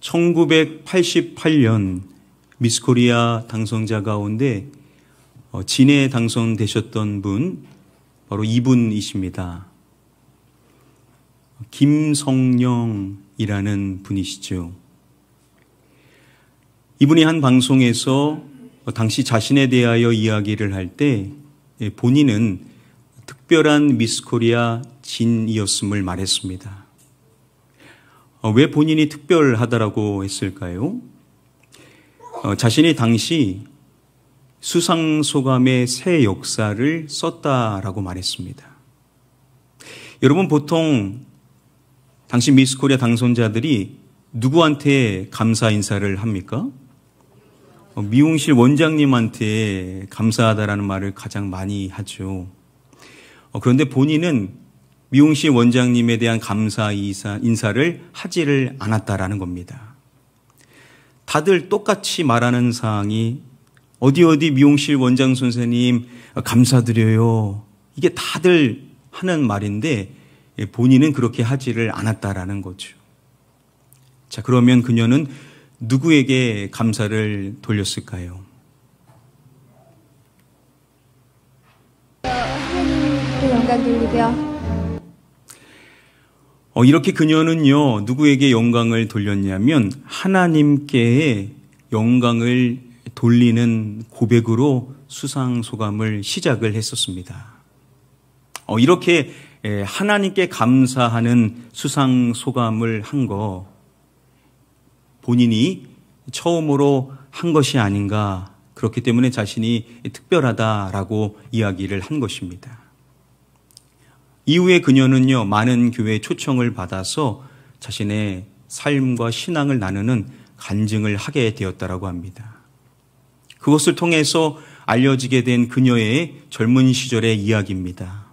1988년 미스코리아 당선자 가운데 진에 당선되셨던 분, 바로 이분이십니다. 김성령이라는 분이시죠. 이분이 한 방송에서 당시 자신에 대하여 이야기를 할 때 본인은 특별한 미스코리아 진이었음을 말했습니다. 왜 본인이 특별하다라고 했을까요? 자신이 당시 수상소감의 새 역사를 썼다라고 말했습니다. 여러분, 보통 당시 미스코리아 당선자들이 누구한테 감사 인사를 합니까? 미용실 원장님한테 감사하다라는 말을 가장 많이 하죠. 그런데 본인은 미용실 원장님에 대한 감사 인사를 하지를 않았다라는 겁니다. 다들 똑같이 말하는 사항이 어디 미용실 원장 선생님 감사드려요. 이게 다들 하는 말인데 본인은 그렇게 하지를 않았다라는 거죠. 자, 그러면 그녀는 누구에게 감사를 돌렸을까요? 하나님께 영광 돌리며. 이렇게 그녀는요, 누구에게 영광을 돌렸냐면 하나님께 영광을 돌리는 고백으로 수상소감을 시작을 했었습니다. 이렇게 하나님께 감사하는 수상소감을 한 거 본인이 처음으로 한 것이 아닌가, 그렇기 때문에 자신이 특별하다라고 이야기를 한 것입니다. 이후에 그녀는요, 많은 교회에 초청을 받아서 자신의 삶과 신앙을 나누는 간증을 하게 되었다라고 합니다. 그것을 통해서 알려지게 된 그녀의 젊은 시절의 이야기입니다.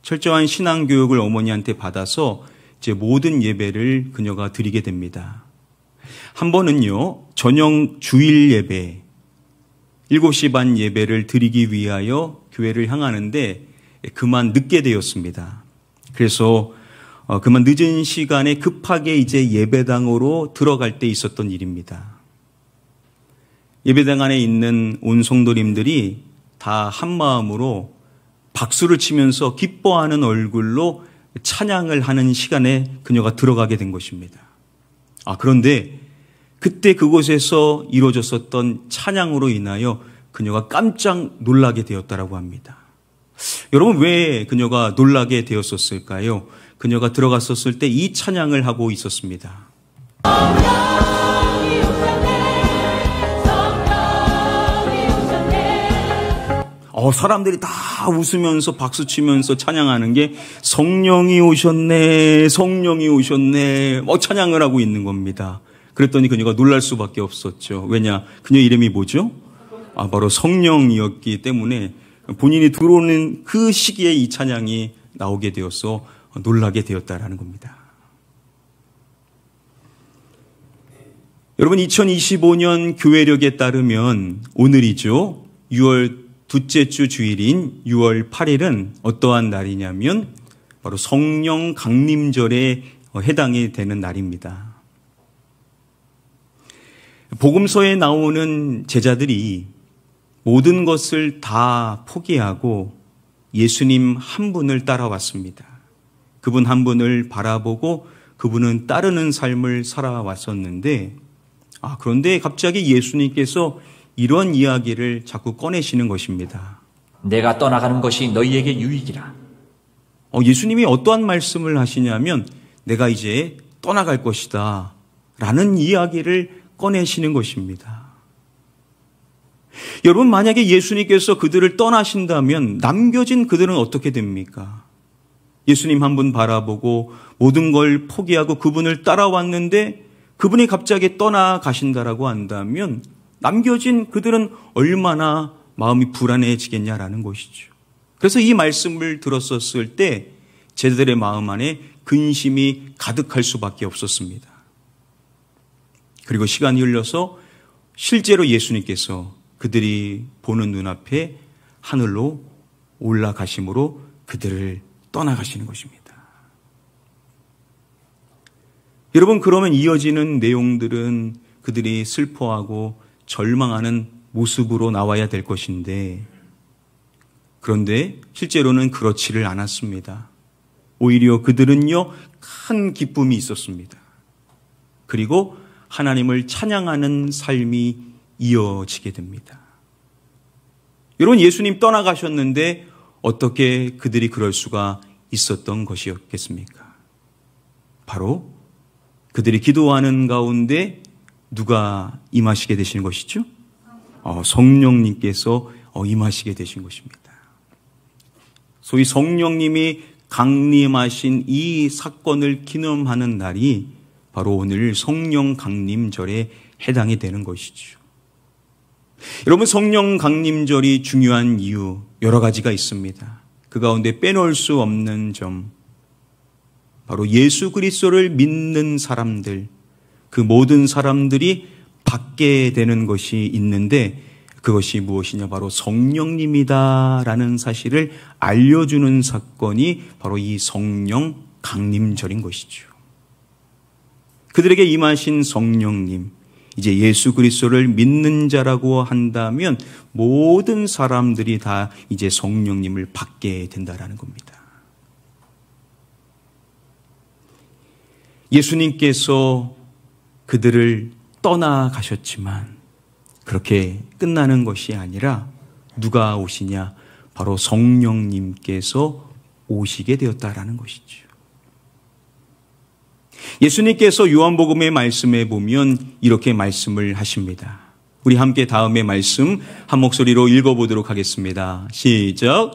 철저한 신앙 교육을 어머니한테 받아서 이제 모든 예배를 그녀가 드리게 됩니다. 한 번은요, 저녁 주일 예배 7시 반 예배를 드리기 위하여 교회를 향하는데 그만 늦게 되었습니다. 그래서 그만 늦은 시간에 급하게 이제 예배당으로 들어갈 때 있었던 일입니다. 예배당 안에 있는 온 성도님들이 다 한마음으로 박수를 치면서 기뻐하는 얼굴로 찬양을 하는 시간에 그녀가 들어가게 된 것입니다. 그런데 그때 그곳에서 이루어졌었던 찬양으로 인하여 그녀가 깜짝 놀라게 되었다라고 합니다. 여러분, 왜 그녀가 놀라게 되었었을까요? 그녀가 들어갔었을 때 이 찬양을 하고 있었습니다. 사람들이 다 웃으면서 박수치면서 찬양하는 게 성령이 오셨네, 성령이 오셨네, 찬양을 하고 있는 겁니다. 그랬더니 그녀가 놀랄 수밖에 없었죠. 왜냐? 그녀 이름이 뭐죠? 바로 성령이었기 때문에 본인이 들어오는 그 시기에 이 찬양이 나오게 되어서 놀라게 되었다라는 겁니다. 여러분, 2025년 교회력에 따르면 오늘이죠. 6월 둘째 주 주일인 6월 8일은 어떠한 날이냐면 바로 성령 강림절에 해당이 되는 날입니다. 복음서에 나오는 제자들이 모든 것을 다 포기하고 예수님 한 분을 따라왔습니다. 그분 한 분을 바라보고 그분은 따르는 삶을 살아왔었는데, 그런데 갑자기 예수님께서 이런 이야기를 자꾸 꺼내시는 것입니다. 내가 떠나가는 것이 너희에게 유익이라. 예수님이 어떠한 말씀을 하시냐면 내가 이제 떠나갈 것이다 라는 이야기를 꺼내시는 것입니다. 여러분, 만약에 예수님께서 그들을 떠나신다면 남겨진 그들은 어떻게 됩니까? 예수님 한 분 바라보고 모든 걸 포기하고 그분을 따라왔는데 그분이 갑자기 떠나가신다라고 한다면 남겨진 그들은 얼마나 마음이 불안해지겠냐라는 것이죠. 그래서 이 말씀을 들었었을 때 제자들의 마음 안에 근심이 가득할 수밖에 없었습니다. 그리고 시간이 흘러서 실제로 예수님께서 그들이 보는 눈앞에 하늘로 올라가심으로 그들을 떠나가시는 것입니다. 여러분, 그러면 이어지는 내용들은 그들이 슬퍼하고 절망하는 모습으로 나와야 될 것인데, 그런데 실제로는 그렇지를 않았습니다. 오히려 그들은요, 큰 기쁨이 있었습니다. 그리고 하나님을 찬양하는 삶이 이어지게 됩니다. 여러분, 예수님 떠나가셨는데 어떻게 그들이 그럴 수가 있었던 것이었겠습니까? 바로 그들이 기도하는 가운데 누가 임하시게 되신 것이죠? 성령님께서 임하시게 되신 것입니다. 소위 성령님이 강림하신 이 사건을 기념하는 날이 바로 오늘 성령 강림절에 해당이 되는 것이죠. 여러분, 성령 강림절이 중요한 이유 여러 가지가 있습니다. 그 가운데 빼놓을 수 없는 점, 바로 예수 그리스도를 믿는 사람들, 그 모든 사람들이 받게 되는 것이 있는데, 그것이 무엇이냐? 바로 성령님이다라는 사실을 알려주는 사건이 바로 이 성령 강림절인 것이죠. 그들에게 임하신 성령님, 이제 예수 그리스도를 믿는 자라고 한다면 모든 사람들이 다 이제 성령님을 받게 된다라는 겁니다. 예수님께서 그들을 떠나가셨지만 그렇게 끝나는 것이 아니라 누가 오시냐? 바로 성령님께서 오시게 되었다라는 것이죠. 예수님께서 요한복음의 말씀에 보면 이렇게 말씀을 하십니다. 우리 함께 다음의 말씀 한 목소리로 읽어보도록 하겠습니다. 시작.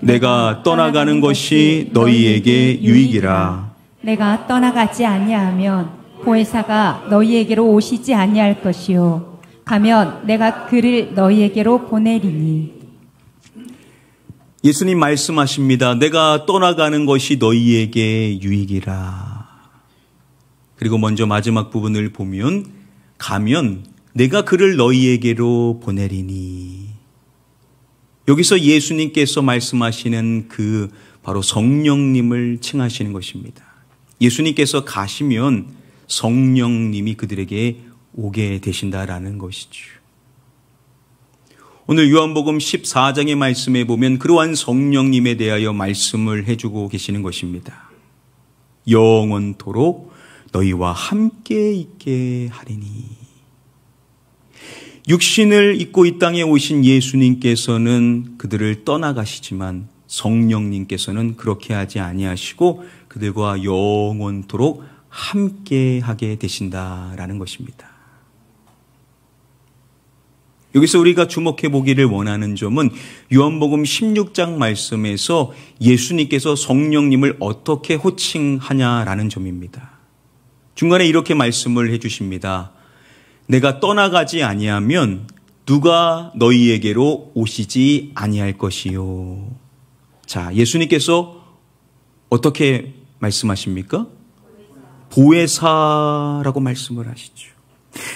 내가 떠나가는 것이 너희에게 유익이라. 내가 떠나가지 아니하면 보혜사가 너희에게로 오시지 아니할 것이요 가면 내가 그를 너희에게로 보내리니. 예수님 말씀하십니다. 내가 떠나가는 것이 너희에게 유익이라. 그리고 먼저 마지막 부분을 보면 가면 내가 그를 너희에게로 보내리니. 여기서 예수님께서 말씀하시는 그 바로 성령님을 칭하시는 것입니다. 예수님께서 가시면 성령님이 그들에게 오게 되신다라는 것이죠. 오늘 요한복음 14장의 말씀에 보면 그러한 성령님에 대하여 말씀을 해주고 계시는 것입니다. 영원토록 너희와 함께 있게 하리니. 육신을 입고 이 땅에 오신 예수님께서는 그들을 떠나가시지만 성령님께서는 그렇게 하지 아니하시고 그들과 영원토록 함께 하게 되신다라는 것입니다. 여기서 우리가 주목해 보기를 원하는 점은 요한복음 16장 말씀에서 예수님께서 성령님을 어떻게 호칭하냐라는 점입니다. 중간에 이렇게 말씀을 해 주십니다. 내가 떠나가지 아니하면 누가 너희에게로 오시지 아니할 것이요. 자, 예수님께서 어떻게 말씀하십니까? 보혜사라고 말씀을 하시죠.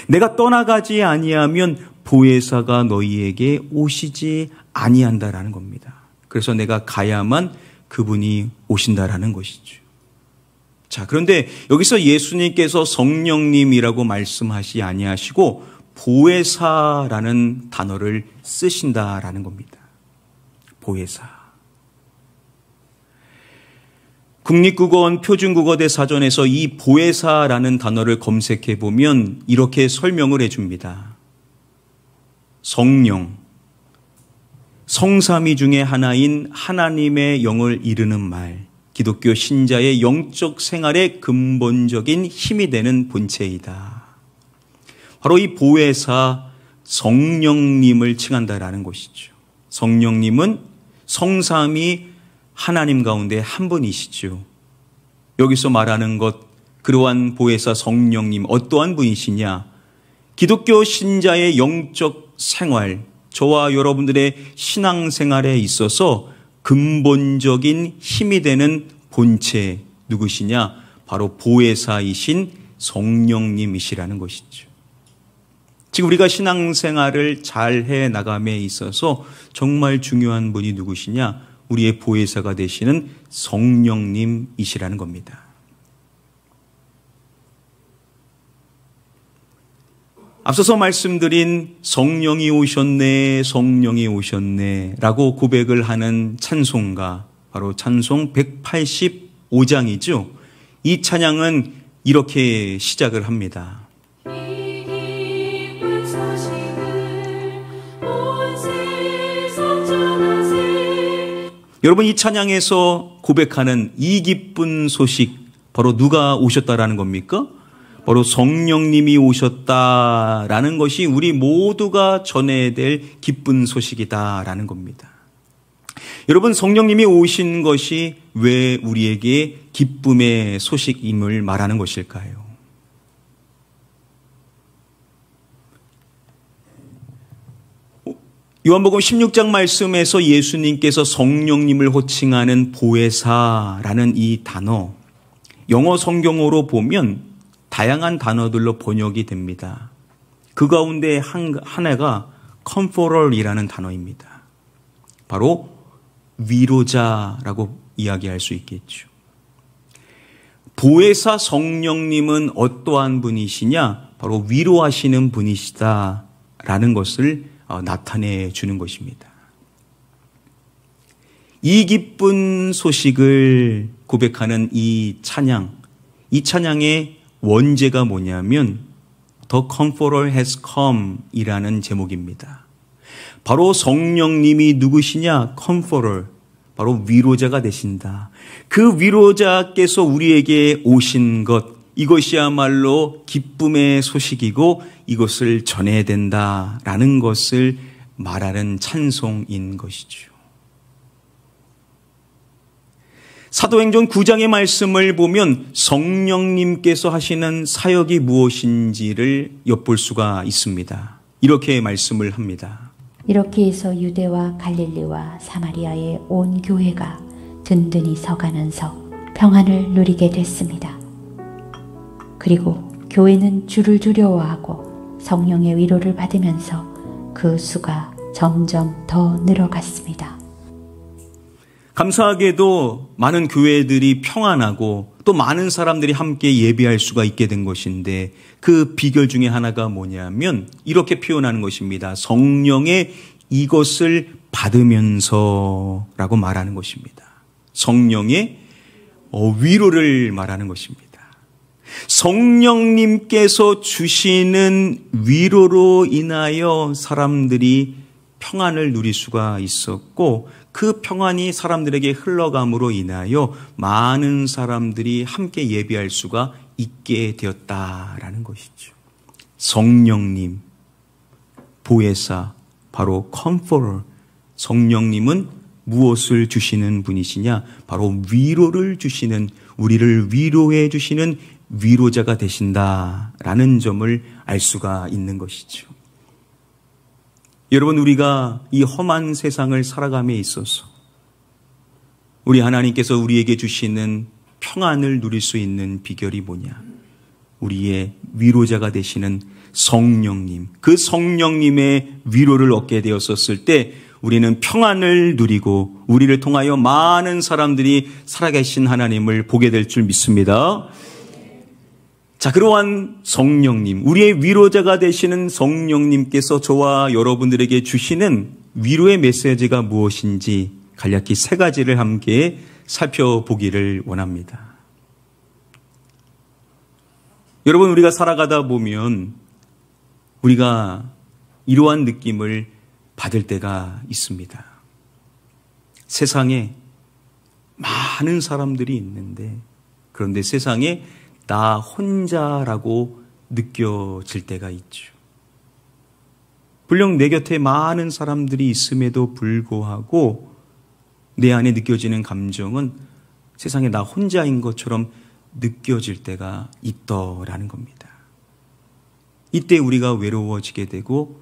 내가 떠나가지 아니하면 보혜사가 너희에게 오시지 아니한다라는 겁니다. 그래서 내가 가야만 그분이 오신다라는 것이죠. 자, 그런데 여기서 예수님께서 성령님이라고 말씀하시 아니하시고 보혜사라는 단어를 쓰신다라는 겁니다. 보혜사. 국립국어원 표준국어대 사전에서 이 보혜사라는 단어를 검색해 보면 이렇게 설명을 해줍니다. 성령, 성삼위 중에 하나인 하나님의 영을 이르는 말, 기독교 신자의 영적 생활의 근본적인 힘이 되는 본체이다. 바로 이 보혜사 성령님을 칭한다라는 것이죠. 성령님은 성삼위 하나님 가운데 한 분이시죠. 여기서 말하는 것, 그러한 보혜사 성령님 어떠한 분이시냐? 기독교 신자의 영적 생활, 저와 여러분들의 신앙생활에 있어서 근본적인 힘이 되는 본체 누구시냐? 바로 보혜사이신 성령님이시라는 것이죠. 지금 우리가 신앙생활을 잘 해나감에 있어서 정말 중요한 분이 누구시냐? 우리의 보혜사가 되시는 성령님이시라는 겁니다. 앞서서 말씀드린 성령이 오셨네, 성령이 오셨네 라고 고백을 하는 찬송가, 바로 찬송 185장이죠. 이 찬양은 이렇게 시작을 합니다. 여러분, 이 찬양에서 고백하는 이 기쁜 소식, 바로 누가 오셨다라는 겁니까? 바로 성령님이 오셨다라는 것이 우리 모두가 전해야 될 기쁜 소식이다라는 겁니다. 여러분, 성령님이 오신 것이 왜 우리에게 기쁨의 소식임을 말하는 것일까요? 요한복음 16장 말씀에서 예수님께서 성령님을 호칭하는 보혜사라는 이 단어, 영어 성경어로 보면 다양한 단어들로 번역이 됩니다. 그 가운데 하나가 comforter이라는 단어입니다. 바로 위로자라고 이야기할 수 있겠죠. 보혜사 성령님은 어떠한 분이시냐? 바로 위로하시는 분이시다라는 것을 나타내 주는 것입니다. 이 기쁜 소식을 고백하는 이 찬양의 원제가 뭐냐면 The Comforter has come 이라는 제목입니다. 바로 성령님이 누구시냐? Comforter, 바로 위로자가 되신다. 그 위로자께서 우리에게 오신 것, 이것이야말로 기쁨의 소식이고 이것을 전해야 된다라는 것을 말하는 찬송인 것이죠. 사도행전 9장의 말씀을 보면 성령님께서 하시는 사역이 무엇인지를 엿볼 수가 있습니다. 이렇게 말씀을 합니다. 이렇게 해서 유대와 갈릴리와 사마리아의 온 교회가 든든히 서가면서 평안을 누리게 됐습니다. 그리고 교회는 주를 두려워하고 성령의 위로를 받으면서 그 수가 점점 더 늘어갔습니다. 감사하게도 많은 교회들이 평안하고 또 많은 사람들이 함께 예배할 수가 있게 된 것인데 그 비결 중에 하나가 뭐냐면 이렇게 표현하는 것입니다. 성령의 이것을 받으면서라고 말하는 것입니다. 성령의 위로를 말하는 것입니다. 성령님께서 주시는 위로로 인하여 사람들이 평안을 누릴 수가 있었고 그 평안이 사람들에게 흘러감으로 인하여 많은 사람들이 함께 예배할 수가 있게 되었다라는 것이죠. 성령님, 보혜사, 바로 컴포터, 성령님은 무엇을 주시는 분이시냐? 바로 위로를 주시는, 우리를 위로해 주시는 위로자가 되신다라는 점을 알 수가 있는 것이죠. 여러분, 우리가 이 험한 세상을 살아감에 있어서 우리 하나님께서 우리에게 주시는 평안을 누릴 수 있는 비결이 뭐냐? 우리의 위로자가 되시는 성령님, 그 성령님의 위로를 얻게 되었었을 때 우리는 평안을 누리고 우리를 통하여 많은 사람들이 살아계신 하나님을 보게 될 줄 믿습니다. 자, 그러한 성령님, 우리의 위로자가 되시는 성령님께서 저와 여러분들에게 주시는 위로의 메시지가 무엇인지 간략히 3가지를 함께 살펴보기를 원합니다. 여러분, 우리가 살아가다 보면 우리가 이러한 느낌을 받을 때가 있습니다. 세상에 많은 사람들이 있는데 그런데 세상에 나 혼자라고 느껴질 때가 있죠. 물론 내 곁에 많은 사람들이 있음에도 불구하고 내 안에 느껴지는 감정은 세상에 나 혼자인 것처럼 느껴질 때가 있더라는 겁니다. 이때 우리가 외로워지게 되고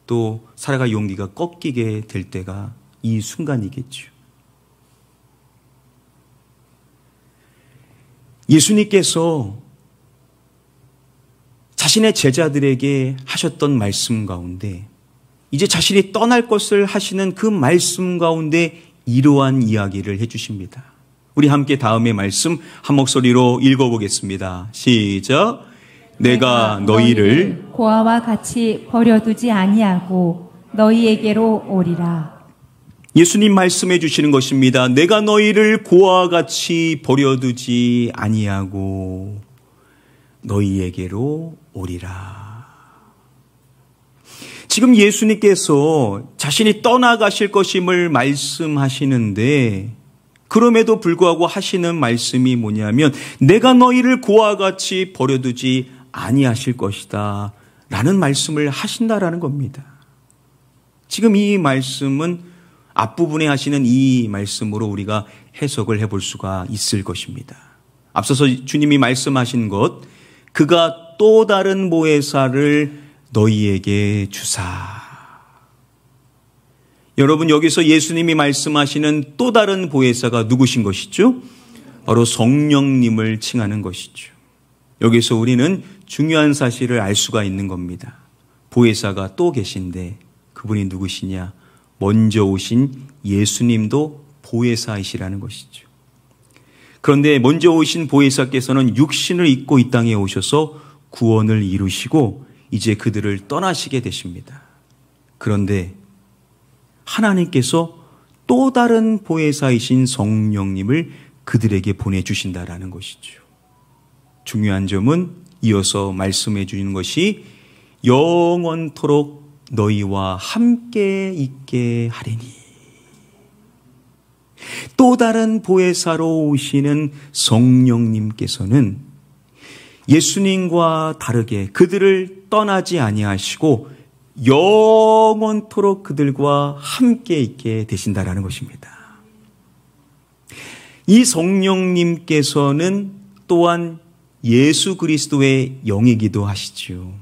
또 살아갈 용기가 꺾이게 될 때가 이 순간이겠죠. 예수님께서 자신의 제자들에게 하셨던 말씀 가운데 이제 자신이 떠날 것을 하시는 그 말씀 가운데 이러한 이야기를 해주십니다. 우리 함께 다음의 말씀 한 목소리로 읽어보겠습니다. 시작. 내가 너희를 고아와 같이 버려두지 아니하고 너희에게로 오리라. 예수님 말씀해 주시는 것입니다. 내가 너희를 고아와 같이 버려두지 아니하고 너희에게로 오리라. 지금 예수님께서 자신이 떠나가실 것임을 말씀하시는데 그럼에도 불구하고 하시는 말씀이 뭐냐면 내가 너희를 고아와 같이 버려두지 아니하실 것이다 라는 말씀을 하신다라는 겁니다. 지금 이 말씀은 앞부분에 하시는 이 말씀으로 우리가 해석을 해볼 수가 있을 것입니다. 앞서서 주님이 말씀하신 것, 그가 또 다른 보혜사를 너희에게 주사. 여러분, 여기서 예수님이 말씀하시는 또 다른 보혜사가 누구신 것이죠? 바로 성령님을 칭하는 것이죠. 여기서 우리는 중요한 사실을 알 수가 있는 겁니다. 보혜사가 또 계신데 그분이 누구시냐? 먼저 오신 예수님도 보혜사이시라는 것이죠. 그런데 먼저 오신 보혜사께서는 육신을 입고 이 땅에 오셔서 구원을 이루시고 이제 그들을 떠나시게 되십니다. 그런데 하나님께서 또 다른 보혜사이신 성령님을 그들에게 보내주신다라는 것이죠. 중요한 점은 이어서 말씀해 주는 것이 영원토록 너희와 함께 있게 하리니. 또 다른 보혜사로 오시는 성령님께서는 예수님과 다르게 그들을 떠나지 아니하시고 영원토록 그들과 함께 있게 되신다라는 것입니다. 이 성령님께서는 또한 예수 그리스도의 영이기도 하시죠.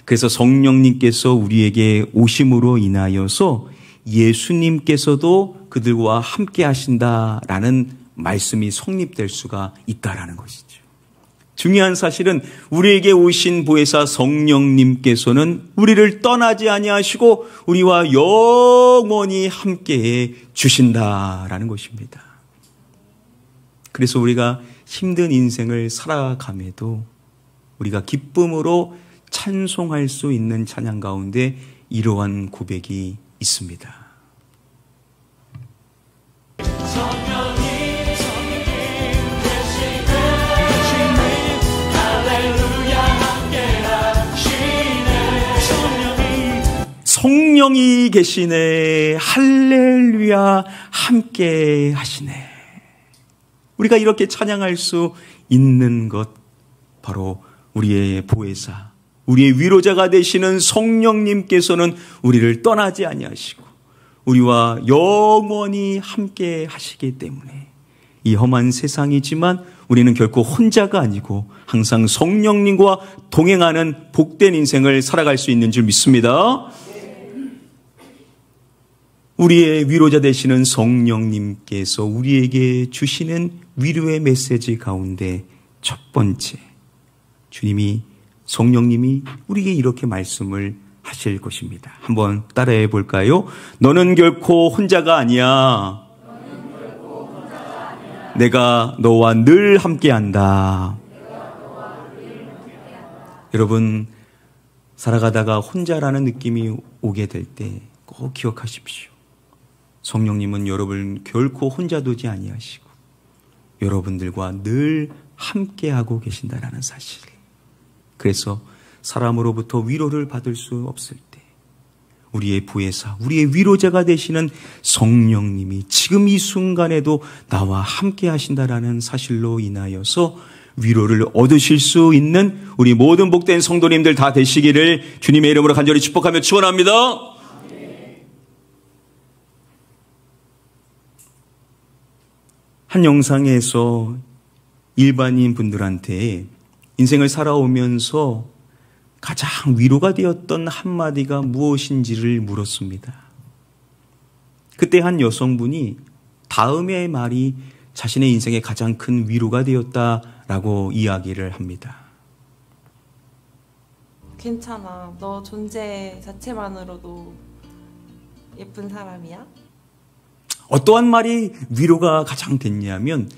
그래서 성령님께서 우리에게 오심으로 인하여서 예수님께서도 그들과 함께 하신다라는 말씀이 성립될 수가 있다라는 것이죠. 중요한 사실은 우리에게 오신 보혜사 성령님께서는 우리를 떠나지 아니하시고 우리와 영원히 함께해 주신다라는 것입니다. 그래서 우리가 힘든 인생을 살아감에도 우리가 기쁨으로 찬송할 수 있는 찬양 가운데 이러한 고백이 있습니다. 성령이 계시네. 할렐루야. 함께 하시네. 우리가 이렇게 찬양할 수 있는 것 바로 우리의 보혜사, 우리의 위로자가 되시는 성령님께서는 우리를 떠나지 아니하시고 우리와 영원히 함께 하시기 때문에 이 험한 세상이지만 우리는 결코 혼자가 아니고 항상 성령님과 동행하는 복된 인생을 살아갈 수 있는 줄 믿습니다. 우리의 위로자 되시는 성령님께서 우리에게 주시는 위로의 메시지 가운데 첫 번째, 주님이 성령님이 우리에게 이렇게 말씀을 하실 것입니다. 한번 따라해 볼까요? 너는 결코 혼자가 아니야. 내가 너와 늘 함께한다. 여러분, 살아가다가 혼자라는 느낌이 오게 될 때 꼭 기억하십시오. 성령님은 여러분 결코 혼자 두지 아니하시고 여러분들과 늘 함께하고 계신다라는 사실. 그래서 사람으로부터 위로를 받을 수 없을 때 우리의 보혜사, 우리의 위로자가 되시는 성령님이 지금 이 순간에도 나와 함께 하신다라는 사실로 인하여서 위로를 얻으실 수 있는 우리 모든 복된 성도님들 다 되시기를 주님의 이름으로 간절히 축복하며 축원합니다. 한 영상에서 일반인 분들한테 인생을 살아오면서 가장 위로가 되었던 한마디가 무엇인지를 물었습니다. 그때 한 여성분이 다음의 말이 자신의 인생에 가장 큰 위로가 되었다라고 이야기를 합니다. 괜찮아. 너 존재 자체만으로도 예쁜 사람이야? 어떠한 말이 위로가 가장 됐냐면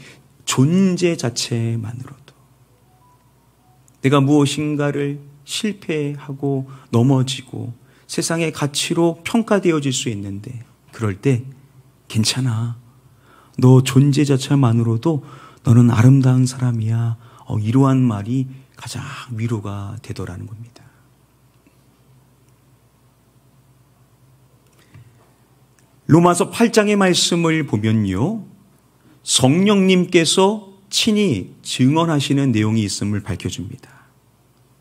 존재 자체만으로도 내가 무엇인가를 실패하고 넘어지고 세상의 가치로 평가되어질 수 있는데, 그럴 때 괜찮아. 너 존재 자체만으로도 너는 아름다운 사람이야. 이러한 말이 가장 위로가 되더라는 겁니다. 로마서 8장의 말씀을 보면요, 성령님께서 친히 증언하시는 내용이 있음을 밝혀줍니다.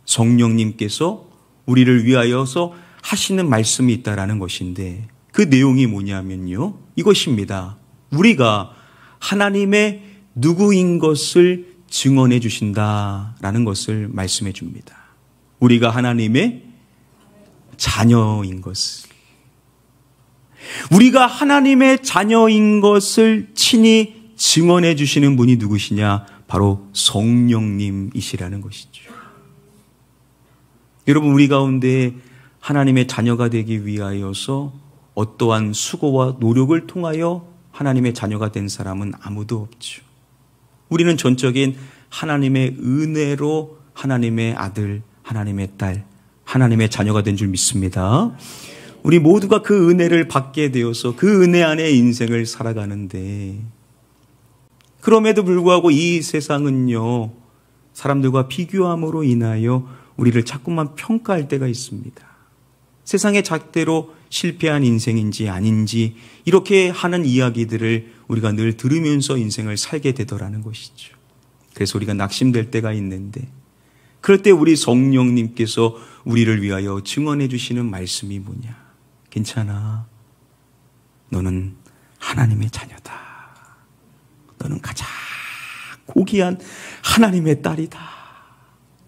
성령님께서 우리를 위하여서 하시는 말씀이 있다라는 것인데, 그 내용이 뭐냐면요, 이것입니다. 우리가 하나님의 누구인 것을 증언해 주신다라는 것을 말씀해 줍니다. 우리가 하나님의 자녀인 것을, 우리가 하나님의 자녀인 것을 친히 증언해 주시는 분이 누구시냐? 바로 성령님이시라는 것이죠. 여러분, 우리 가운데 하나님의 자녀가 되기 위하여서 어떠한 수고와 노력을 통하여 하나님의 자녀가 된 사람은 아무도 없죠. 우리는 전적인 하나님의 은혜로 하나님의 아들, 하나님의 딸, 하나님의 자녀가 된 줄 믿습니다. 우리 모두가 그 은혜를 받게 되어서 그 은혜 안에 인생을 살아가는데, 그럼에도 불구하고 이 세상은요, 사람들과 비교함으로 인하여 우리를 자꾸만 평가할 때가 있습니다. 세상의 잣대로 실패한 인생인지 아닌지 이렇게 하는 이야기들을 우리가 늘 들으면서 인생을 살게 되더라는 것이죠. 그래서 우리가 낙심될 때가 있는데, 그럴 때 우리 성령님께서 우리를 위하여 증언해 주시는 말씀이 뭐냐? 괜찮아. 너는 하나님의 자녀다. 너는 가장 고귀한 하나님의 딸이다.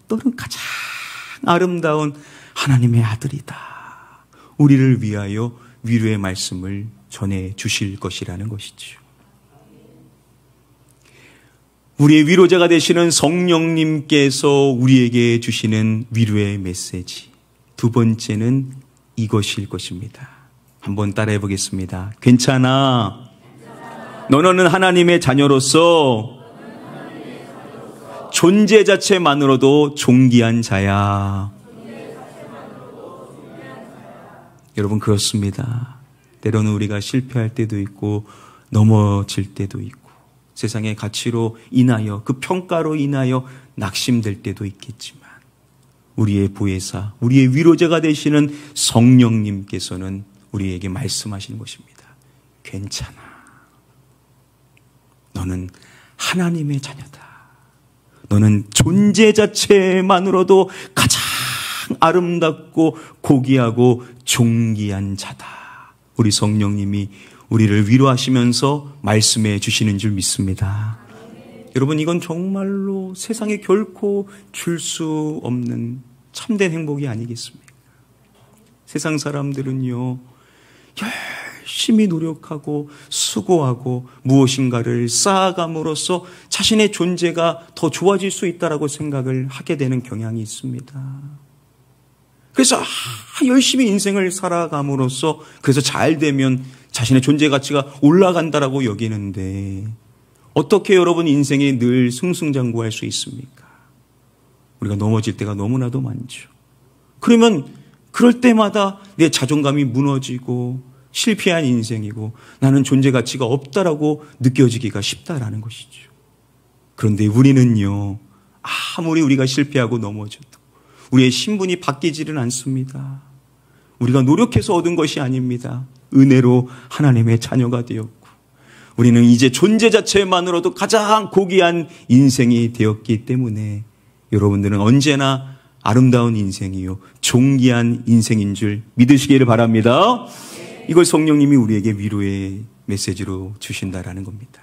너는 가장 아름다운 하나님의 아들이다. 우리를 위하여 위로의 말씀을 전해 주실 것이라는 것이죠. 우리의 위로자가 되시는 성령님께서 우리에게 주시는 위로의 메시지, 두 번째는 이것일 것입니다. 한번 따라해 보겠습니다. 괜찮아. 너는 하나님의 자녀로서 존재 자체만으로도 존귀한 자야. 여러분, 그렇습니다. 때로는 우리가 실패할 때도 있고 넘어질 때도 있고 세상의 가치로 인하여, 그 평가로 인하여 낙심될 때도 있겠지만, 우리의 보혜사, 우리의 위로자가 되시는 성령님께서는 우리에게 말씀하시는 것입니다. 괜찮아. 너는 하나님의 자녀다. 너는 존재 자체만으로도 가장 아름답고 고귀하고 존귀한 자다. 우리 성령님이 우리를 위로하시면서 말씀해 주시는 줄 믿습니다. 여러분, 이건 정말로 세상에 결코 줄 수 없는 참된 행복이 아니겠습니까? 세상 사람들은요, 열심히 노력하고 수고하고 무엇인가를 쌓아감으로써 자신의 존재가 더 좋아질 수 있다라고 생각을 하게 되는 경향이 있습니다. 그래서 열심히 인생을 살아감으로써, 그래서 잘 되면 자신의 존재 가치가 올라간다라고 여기는데, 어떻게 여러분 인생에 늘 승승장구할 수 있습니까? 우리가 넘어질 때가 너무나도 많죠. 그러면 그럴 때마다 내 자존감이 무너지고 실패한 인생이고 나는 존재 가치가 없다라고 느껴지기가 쉽다라는 것이죠. 그런데 우리는요, 아무리 우리가 실패하고 넘어져도 우리의 신분이 바뀌지는 않습니다. 우리가 노력해서 얻은 것이 아닙니다. 은혜로 하나님의 자녀가 되었고, 우리는 이제 존재 자체만으로도 가장 고귀한 인생이 되었기 때문에 여러분들은 언제나 아름다운 인생이요, 존귀한 인생인 줄 믿으시기를 바랍니다. 이걸 성령님이 우리에게 위로의 메시지로 주신다라는 겁니다.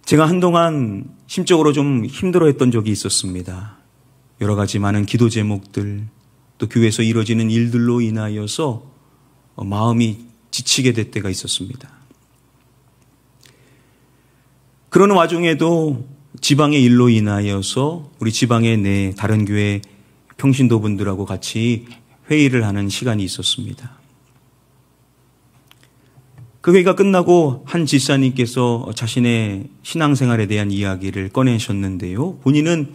제가 한동안 심적으로 좀 힘들어했던 적이 있었습니다. 여러 가지 많은 기도 제목들, 또 교회에서 이루어지는 일들로 인하여서 마음이 지치게 될 때가 있었습니다. 그러는 와중에도 지방의 일로 인하여서 우리 지방의 내 다른 교회 평신도분들하고 같이 회의를 하는 시간이 있었습니다. 그 회의가 끝나고 한 집사님께서 자신의 신앙생활에 대한 이야기를 꺼내셨는데요. 본인은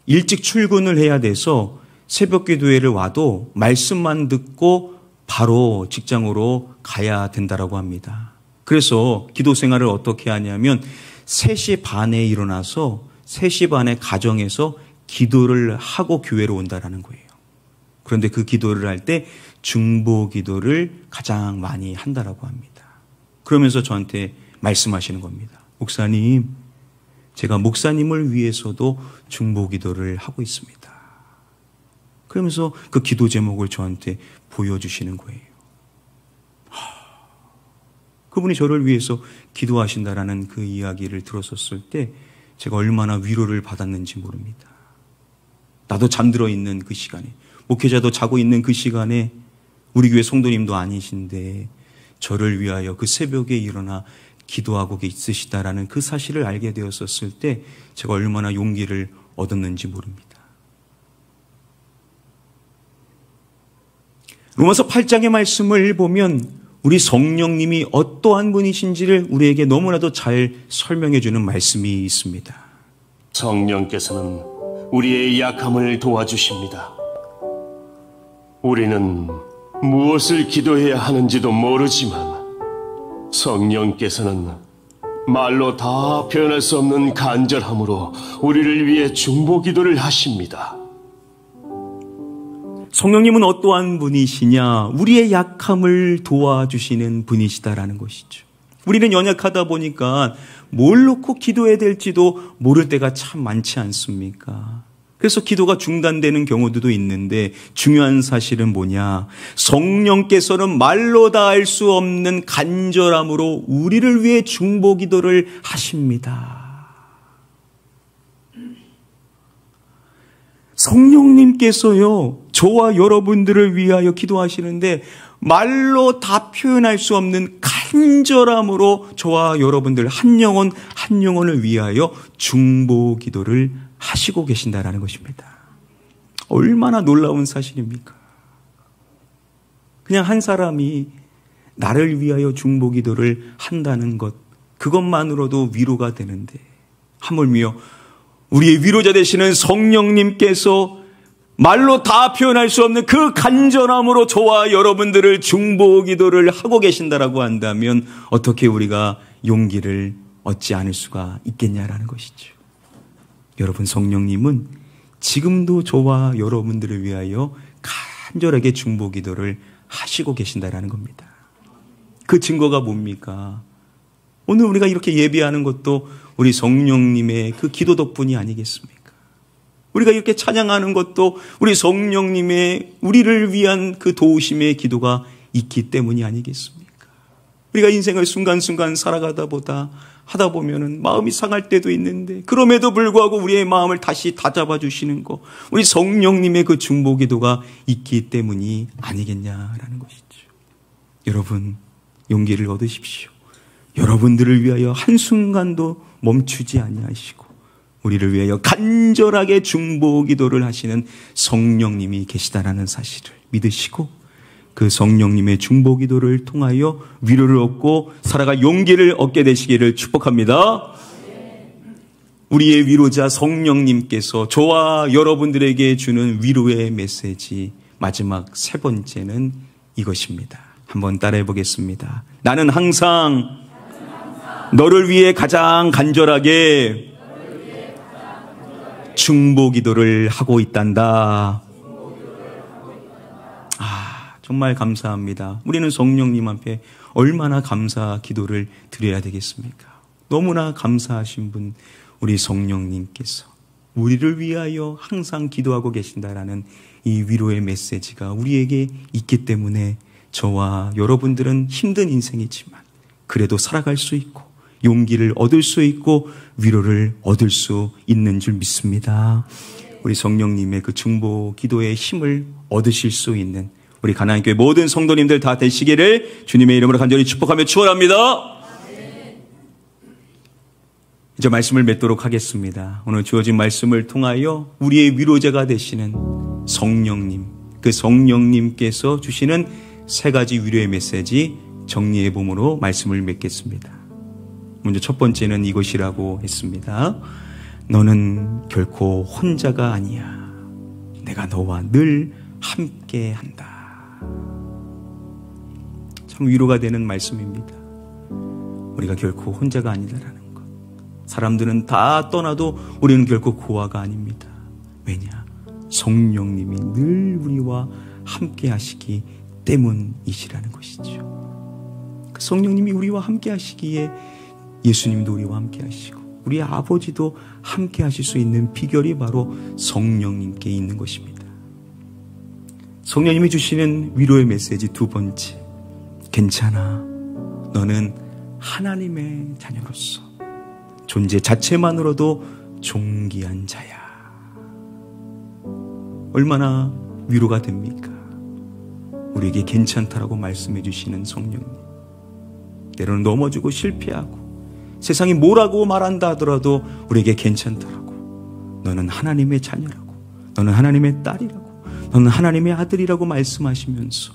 일찍 출근을 해야 돼서 새벽 기도회를 와도 말씀만 듣고 바로 직장으로 가야 된다라고 합니다. 그래서 기도 생활을 어떻게 하냐면 3시 반에 일어나서 3시 반에 가정에서 기도를 하고 교회로 온다라는 거예요. 그런데 그 기도를 할 때 중보 기도를 가장 많이 한다라고 합니다. 그러면서 저한테 말씀하시는 겁니다. 목사님, 제가 목사님을 위해서도 중보 기도를 하고 있습니다. 그러면서 그 기도 제목을 저한테 보여주시는 거예요. 그분이 저를 위해서 기도하신다라는 그 이야기를 들었었을 때 제가 얼마나 위로를 받았는지 모릅니다. 나도 잠들어 있는 그 시간에, 목회자도 자고 있는 그 시간에 우리 교회 성도님도 아니신데 저를 위하여 그 새벽에 일어나 기도하고 있으시다라는 그 사실을 알게 되었었을 때 제가 얼마나 용기를 얻었는지 모릅니다. 로마서 8장의 말씀을 보면 우리 성령님이 어떠한 분이신지를 우리에게 너무나도 잘 설명해 주는 말씀이 있습니다. 성령께서는 우리의 약함을 도와주십니다. 우리는 무엇을 기도해야 하는지도 모르지만 성령께서는 말로 다 표현할 수 없는 간절함으로 우리를 위해 중보 기도를 하십니다. 성령님은 어떠한 분이시냐? 우리의 약함을 도와주시는 분이시다라는 것이죠. 우리는 연약하다 보니까 뭘 놓고 기도해야 될지도 모를 때가 참 많지 않습니까? 그래서 기도가 중단되는 경우도 있는데 중요한 사실은 뭐냐? 성령께서는 말로 다 할 수 없는 간절함으로 우리를 위해 중보 기도를 하십니다. 성령님께서요, 저와 여러분들을 위하여 기도하시는데 말로 다 표현할 수 없는 간절함으로 저와 여러분들 한 영혼을 위하여 중보 기도를 하시고 계신다라는 것입니다. 얼마나 놀라운 사실입니까? 그냥 한 사람이 나를 위하여 중보 기도를 한다는 것, 그것만으로도 위로가 되는데 하물며 우리의 위로자 되시는 성령님께서 말로 다 표현할 수 없는 그 간절함으로 저와 여러분들을 중보 기도를 하고 계신다라고 한다면 어떻게 우리가 용기를 얻지 않을 수가 있겠냐라는 것이죠. 여러분, 성령님은 지금도 저와 여러분들을 위하여 간절하게 중보 기도를 하시고 계신다라는 겁니다. 그 증거가 뭡니까? 오늘 우리가 이렇게 예배하는 것도 우리 성령님의 그 기도 덕분이 아니겠습니까? 우리가 이렇게 찬양하는 것도 우리 성령님의 우리를 위한 그 도우심의 기도가 있기 때문이 아니겠습니까? 우리가 인생을 순간순간 살아가다 하다 보면은 마음이 상할 때도 있는데 그럼에도 불구하고 우리의 마음을 다시 다잡아 주시는 거, 우리 성령님의 그 중보 기도가 있기 때문이 아니겠냐라는 것이죠. 여러분, 용기를 얻으십시오. 여러분들을 위하여 한순간도 멈추지 아니하시고 우리를 위하여 간절하게 중보 기도를 하시는 성령님이 계시다라는 사실을 믿으시고 그 성령님의 중보 기도를 통하여 위로를 얻고 살아갈 용기를 얻게 되시기를 축복합니다. 우리의 위로자 성령님께서 저와 여러분들에게 주는 위로의 메시지, 마지막 3번째는 이것입니다. 한번 따라해 보겠습니다. 나는 항상 너를 위해 가장 간절하게 중보 기도를 하고 있단다. 정말 감사합니다. 우리는 성령님 앞에 얼마나 감사 기도를 드려야 되겠습니까? 너무나 감사하신 분, 우리 성령님께서 우리를 위하여 항상 기도하고 계신다라는 이 위로의 메시지가 우리에게 있기 때문에 저와 여러분들은 힘든 인생이지만 그래도 살아갈 수 있고 용기를 얻을 수 있고 위로를 얻을 수 있는 줄 믿습니다. 우리 성령님의 그 중보 기도의 힘을 얻으실 수 있는 우리 가나안 교회 모든 성도님들 다 되시기를 주님의 이름으로 간절히 축복하며 축원합니다. 이제 말씀을 맺도록 하겠습니다. 오늘 주어진 말씀을 통하여 우리의 위로자가 되시는 성령님, 그 성령님께서 주시는 3가지 위로의 메시지 정리해 봄으로 말씀을 맺겠습니다. 먼저 첫 번째는 이것이라고 했습니다. 너는 결코 혼자가 아니야. 내가 너와 늘 함께한다. 참 위로가 되는 말씀입니다. 우리가 결코 혼자가 아니다라는 것. 사람들은 다 떠나도 우리는 결코 고아가 아닙니다. 왜냐? 성령님이 늘 우리와 함께 하시기 때문이시라는 것이죠. 그 성령님이 우리와 함께 하시기에 예수님도 우리와 함께 하시고 우리 아버지도 함께 하실 수 있는 비결이 바로 성령님께 있는 것입니다. 성령님이 주시는 위로의 메시지 두 번째. 괜찮아. 너는 하나님의 자녀로서 존재 자체만으로도 존귀한 자야. 얼마나 위로가 됩니까? 우리에게 괜찮다라고 말씀해 주시는 성령님. 때로는 넘어지고 실패하고 세상이 뭐라고 말한다 하더라도 우리에게 괜찮다라고, 너는 하나님의 자녀라고, 너는 하나님의 딸이라고, 너는 하나님의 아들이라고 말씀하시면서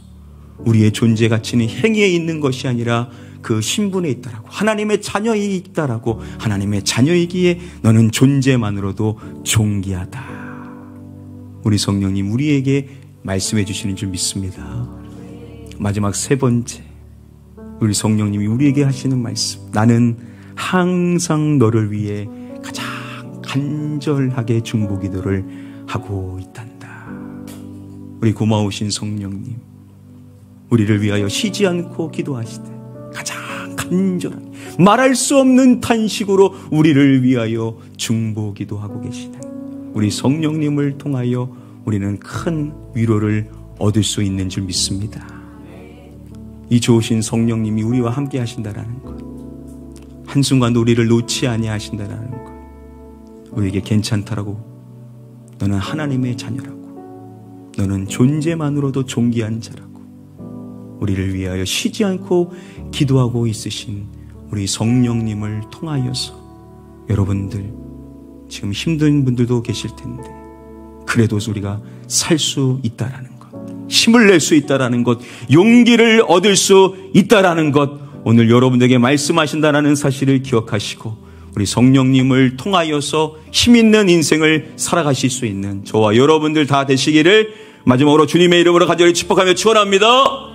우리의 존재 가치는 행위에 있는 것이 아니라 그 신분에 있다라고, 하나님의 자녀에 있다라고, 하나님의 자녀이기에 너는 존재만으로도 존귀하다. 우리 성령님 우리에게 말씀해 주시는 줄 믿습니다. 마지막 세 번째, 우리 성령님이 우리에게 하시는 말씀. 나는 항상 너를 위해 가장 간절하게 중보기도를 하고 있단다. 우리 고마우신 성령님, 우리를 위하여 쉬지 않고 기도하시되 가장 간절하게 말할 수 없는 탄식으로 우리를 위하여 중보기도하고 계시는 우리 성령님을 통하여 우리는 큰 위로를 얻을 수 있는 줄 믿습니다. 이 좋으신 성령님이 우리와 함께 하신다라는 것, 한순간도 우리를 놓지 아니하신다라는 것, 우리에게 괜찮다라고, 너는 하나님의 자녀라고, 너는 존재만으로도 존귀한 자라고, 우리를 위하여 쉬지 않고 기도하고 있으신 우리 성령님을 통하여서 여러분들 지금 힘든 분들도 계실 텐데 그래도 우리가 살 수 있다라는 것, 힘을 낼 수 있다라는 것, 용기를 얻을 수 있다라는 것, 오늘 여러분들에게 말씀하신다라는 사실을 기억하시고 우리 성령님을 통하여서 힘있는 인생을 살아가실 수 있는 저와 여러분들 다 되시기를 마지막으로 주님의 이름으로 간절히 축복하며 축원합니다.